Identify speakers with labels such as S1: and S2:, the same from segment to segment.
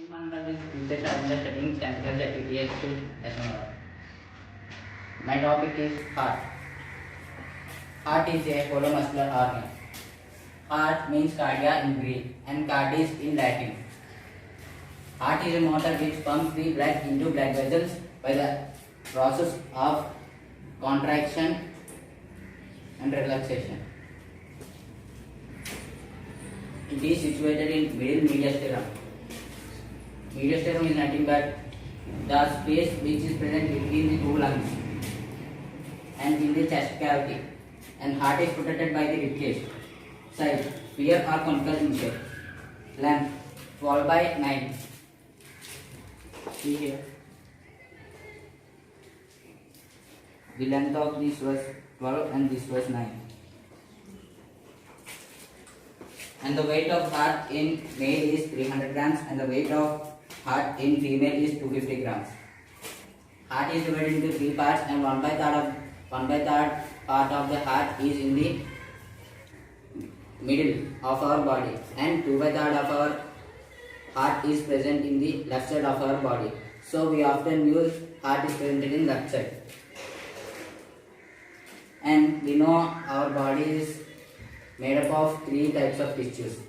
S1: Studying chemicals at UTS to ethanol. My topic is heart. Heart is a muscular organ. Heart means cardia in Greek and cardiac in Latin. Heart is a motor which pumps the blood into blood vessels by the process of contraction and relaxation. It is situated in middle mediastinum. Mediastinum is nothing but the space which is present between the two lungs and in the chest cavity, and heart is protected by the ribcage. Size sphere or conical in shape. Length 12 by 9. See here. The length of this was 12 and this was 9. And the weight of heart in male is 300 grams and the weight of heart in female is 250 grams. Heart is divided into three parts, and 1/3 part of the heart is in the middle of our body, and 2/3 of our heart is present in the left side of our body. So we often use heart is presented in left side. And we know our body is made up of three types of tissues: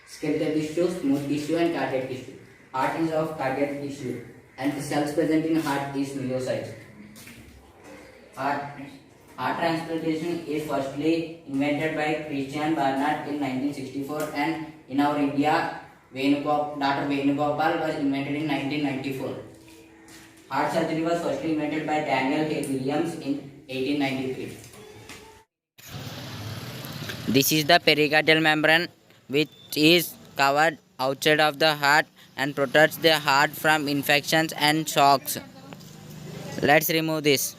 S1: skeletal tissue, smooth tissue, and cardiac tissue. Heart is of cardiac tissue, and the cells present in heart is myocytes. Heart transplantation is firstly invented by Christian Barnard in 1964, and in our India, Dr. Venugopal was invented in 1994. Heart surgery was firstly invented by Daniel H. Williams in 1893.
S2: This is the pericardial membrane, which is covered outside of the heart and protects the heart from infections and shocks. Let's remove this.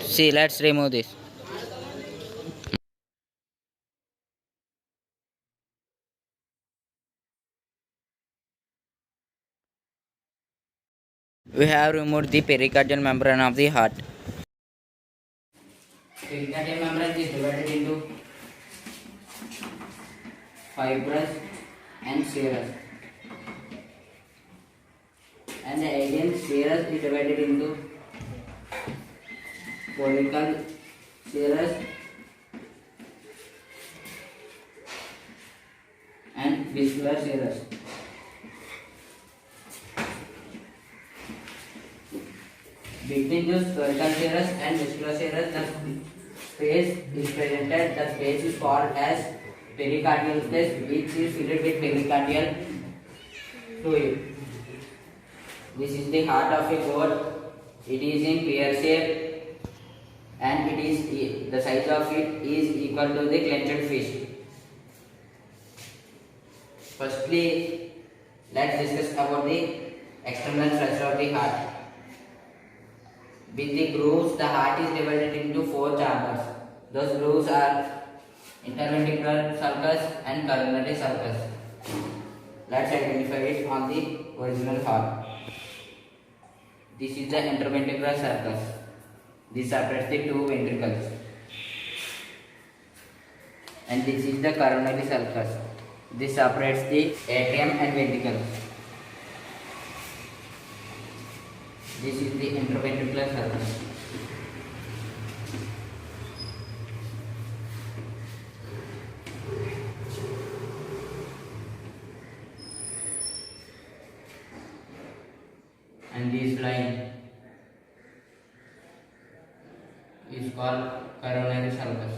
S2: See, let's remove this. We have removed the pericardial membrane of the heart.
S1: Pericardial membrane is divided into fibrous and serous, and again serous is divided into follicle serous and vascular serous. Between those follicle serous and vascular serous, the space is presented. The space is called as pericardial space, which is filled with pericardial fluid. This is the heart of a goat. It is in pear shape, and the size of it is equal to the clenched fist. Firstly, let's discuss about the external structure of the heart. With the grooves, the heart is divided into four chambers. Those grooves are interventricular sulcus and coronary sulcus. Let's identify it on the original heart. This is the interventricular sulcus. This separates the two ventricles. And this is the coronary sulcus. This separates the atrium and ventricle. This is the interventricular sulcus. And this line is called coronary sulcus.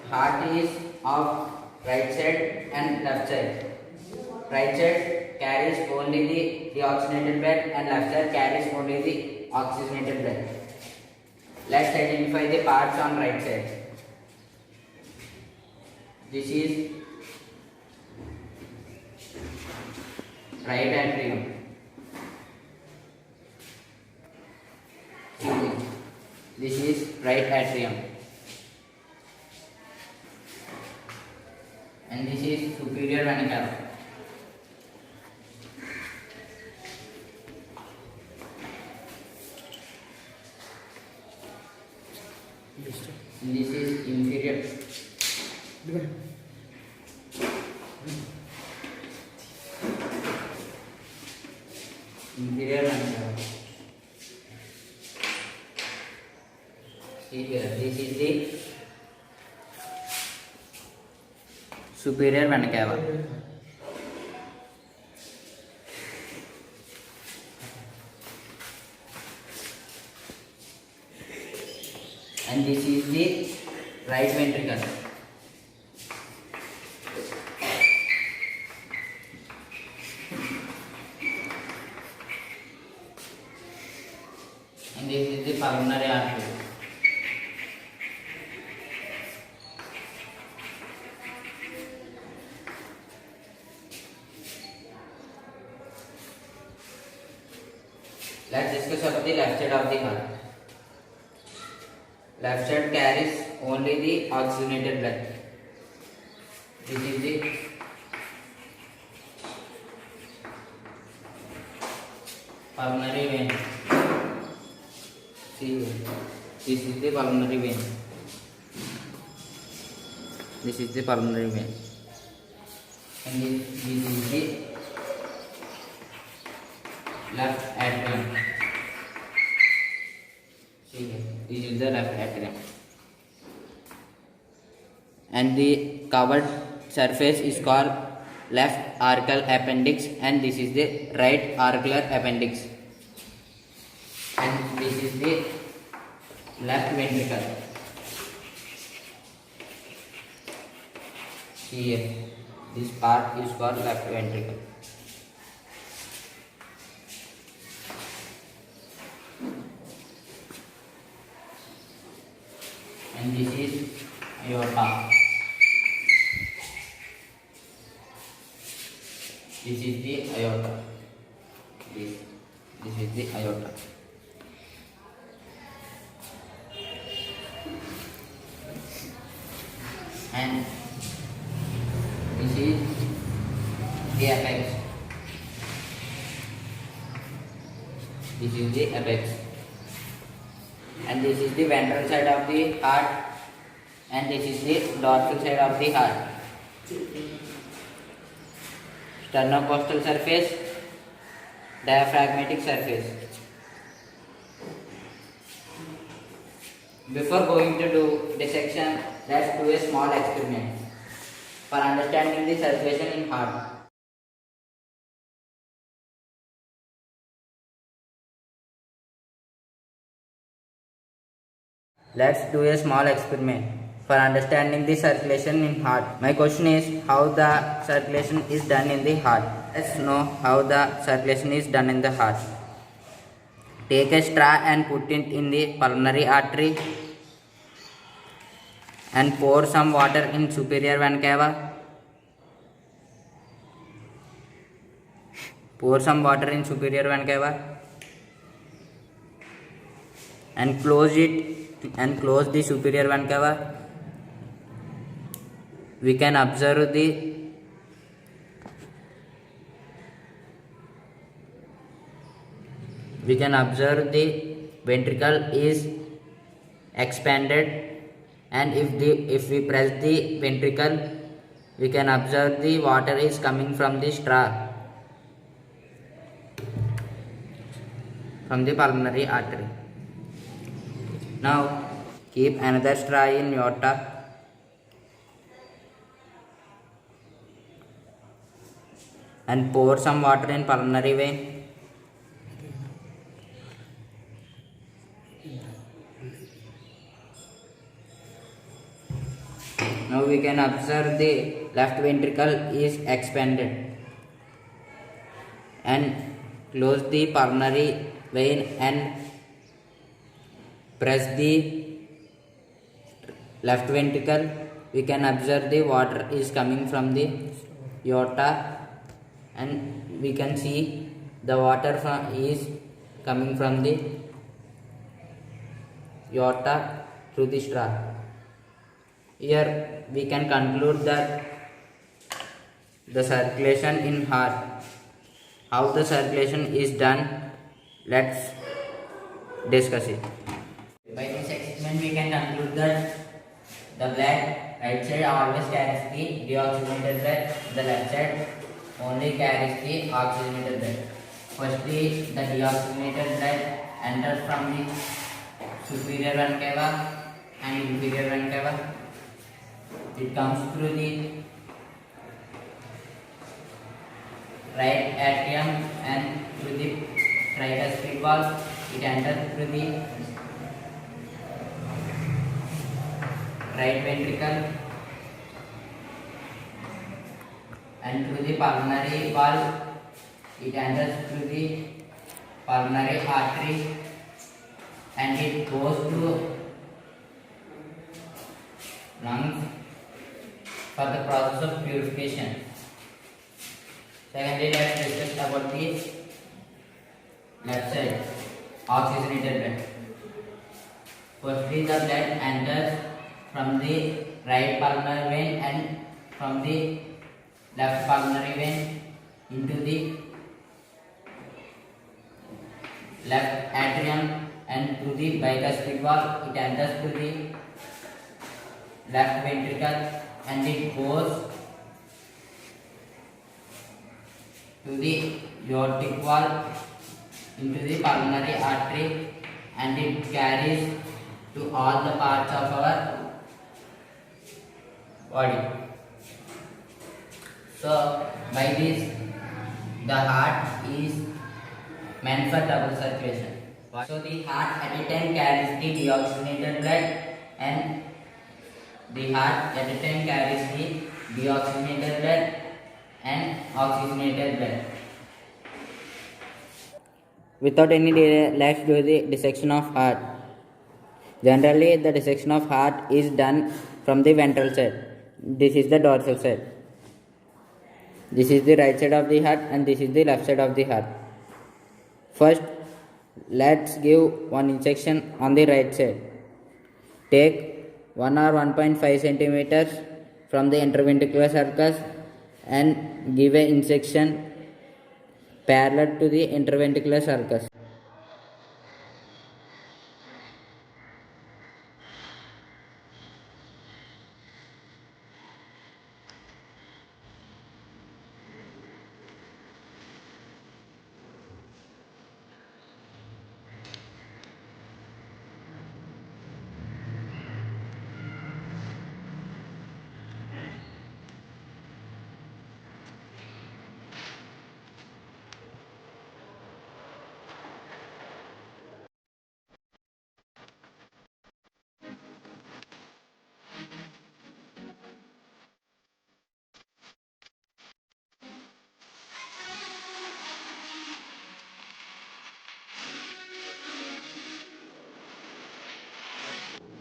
S1: Heart is of right side and left side. Right side carries only the deoxygenated blood, and left side carries only the oxygenated blood. Let's identify the parts on right side. This is right atrium. This is right atrium. And this is superior vena cava. And this is inferior. Inferior vena cava. See here, this is the superior vena cava. And this is the right ventricle. And this is the pulmonary artery. Let's discuss about the left side of the heart. Left side carries only the oxygenated blood. This is the pulmonary vein. See here. This is the pulmonary vein. This is the pulmonary vein. And this is the left atrium. See here. This is the left atrium. And the covered surface is called left auricular appendix, and this is the right auricular appendix. And this is the left ventricle. Here, this part is called left ventricle. And this is aorta. This is the aorta. This is the aorta. And this is the apex. This is the apex. And this is the ventral side of the heart, and this is the dorsal side of the heart. Sternocostal surface, diaphragmatic surface. Before going to do dissection, let's do a small experiment for understanding the circulation in heart. Let's do a small experiment for understanding the circulation in heart. My question is how the circulation is done in the heart. Let's know how the circulation is done in the heart. Take a straw and put it in the pulmonary artery and pour some water in superior vena cava. Pour some water in superior vena cava and close it and close the superior vena cava. We can observe the ventricle is expanded, and if we press the ventricle, we can observe the water is coming from the straw from the pulmonary artery. Now keep another straw in aorta and pour some water in pulmonary vein. Now we can observe the left ventricle is expanded, and close the pulmonary vein and press the left ventricle. We can observe the water is coming from the aorta, and we can see the water is coming from the aorta through the straw. Here we can conclude that the circulation in heart. How the circulation is done, let's discuss it. By this experiment dissection we can conclude that the blood right side always carries the deoxygenated blood, the left side only carries the oxygenated blood. Firstly, the deoxygenated blood enters from the superior vena cava and inferior vena cava. It comes through the right atrium and through the tricuspid valve. It enters through the right ventricle and through the pulmonary valve. It enters through the pulmonary artery and it goes to lungs for the process of purification. Secondly, let's discuss about the left side oxygenated blood. Firstly, the blood enters from the right pulmonary vein and from the left pulmonary vein into the left atrium and through the bicuspid valve. It enters to the left ventricle and it goes to the aortic valve into the pulmonary artery and it carries to all the parts of our body. So by this the heart is meant for double circulation. So the heart at a time carries the deoxygenated blood and the heart at a time carries the deoxygenated blood and oxygenated blood.
S2: Without any delay, let's do the dissection of heart. Generally, the dissection of heart is done from the ventral side. This is the dorsal side. This is the right side of the heart and this is the left side of the heart. First, let's give one injection on the right side. Take 1 or 1.5 centimeters from the interventricular sulcus and give an injection parallel to the interventricular sulcus.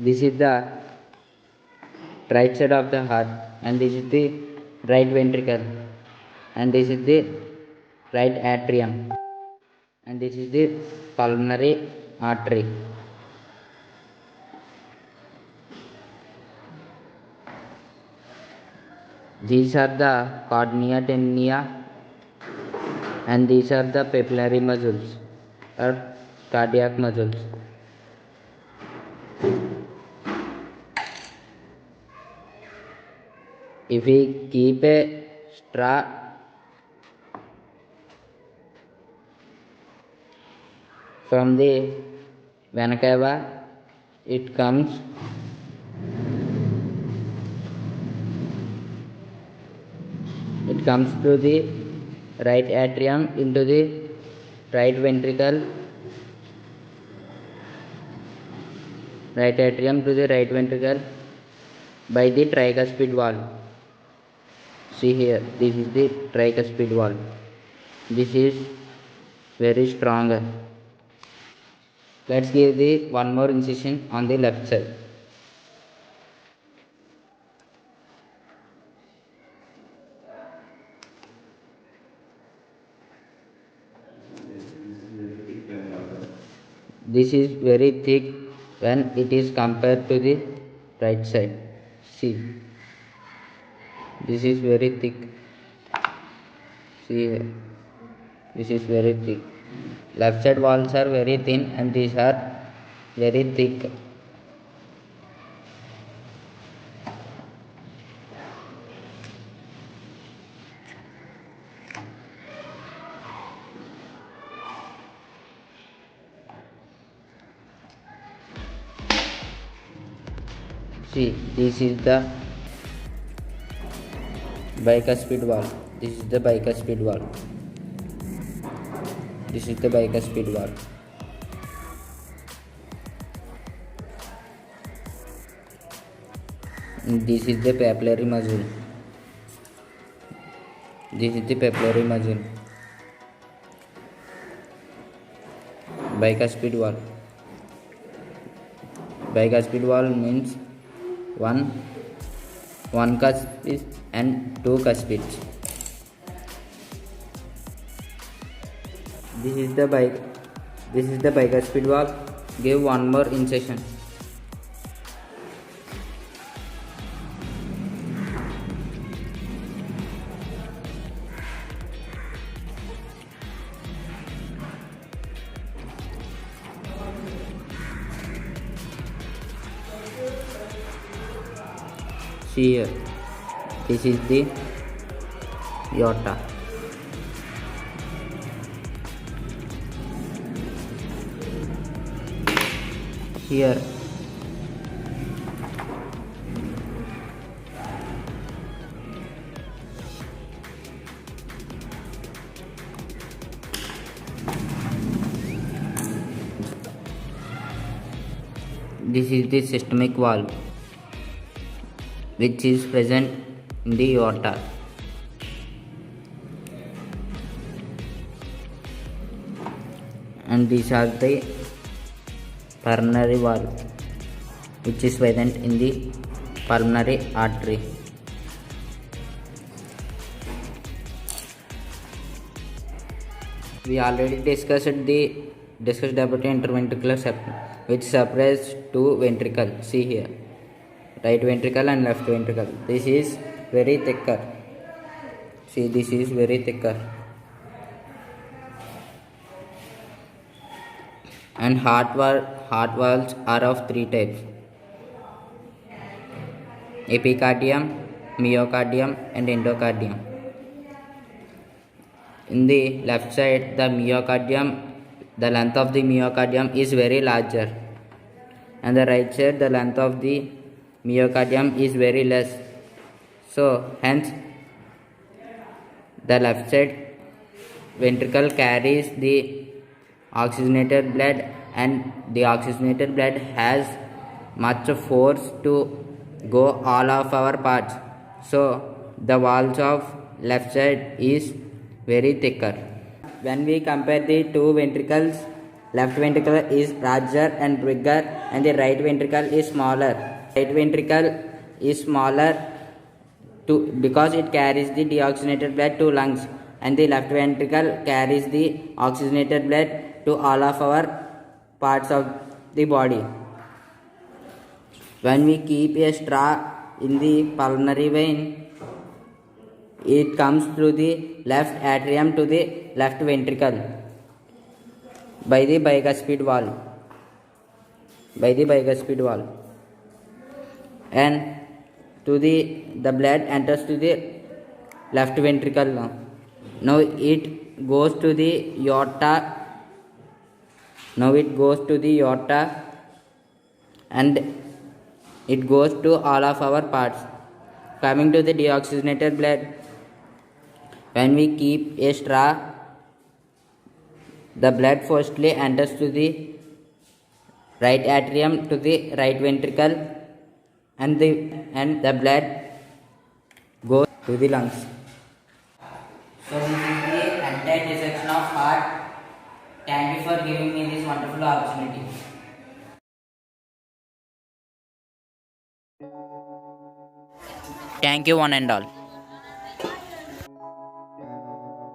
S2: This is the right side of the heart and this is the right ventricle and this is the right atrium and this is the pulmonary artery. These are the cornea tendia and these are the papillary muscles or cardiac muscles. If we keep a straw from the vena cava, it comes to the right atrium into the right ventricle, right atrium to the right ventricle by the tricuspid valve. See here, this is the tricuspid valve. This is very strong. Let's give the one more incision on the left side. This is very thick when it is compared to the right side. See, this is very thick. See here, this is very thick. Left side walls are very thin and these are very thick. See, this is the bicuspid valve. This is the bicuspid valve. This is the bicuspid valve. This is the papillary muscle. This is the papillary muscle. Bicuspid valve. Bicuspid valve means one cuspid and two cuspids. This is the bicuspid valve. Give one more incision. See here, this is the aorta. Here, this is the systemic valve, which is present in the aorta. And these are the pulmonary valve, which is present in the pulmonary artery. We already discussed about the interventricular septum, which separates two ventricles. See here, right ventricle and left ventricle. This is very thicker. See, this is very thicker. And heart valves are of three types: epicardium, myocardium, and endocardium. In the left side, the length of the myocardium is very larger, and the right side, the length of the myocardium is very less. So hence the left side ventricle carries the oxygenated blood, and the oxygenated blood has much force to go all of our parts. So the walls of left side is very thicker. When we compare the two ventricles, left ventricle is larger and bigger, and the right ventricle is smaller. Right ventricle is smaller because it carries the deoxygenated blood to lungs, and the left ventricle carries the oxygenated blood to all of our parts of the body. When we keep a straw in the pulmonary vein, it comes through the left atrium to the left ventricle by the bicuspid valve. And the blood enters to the left ventricle now. Now it goes to the aorta. And it goes to all of our parts. Coming to the deoxygenated blood, when we keep a straw, the blood firstly enters to the right atrium to the right ventricle, and the blood goes to the lungs.
S1: So this is the entire dissection of heart. Thank you for giving me this wonderful opportunity.
S2: Thank you, one and all.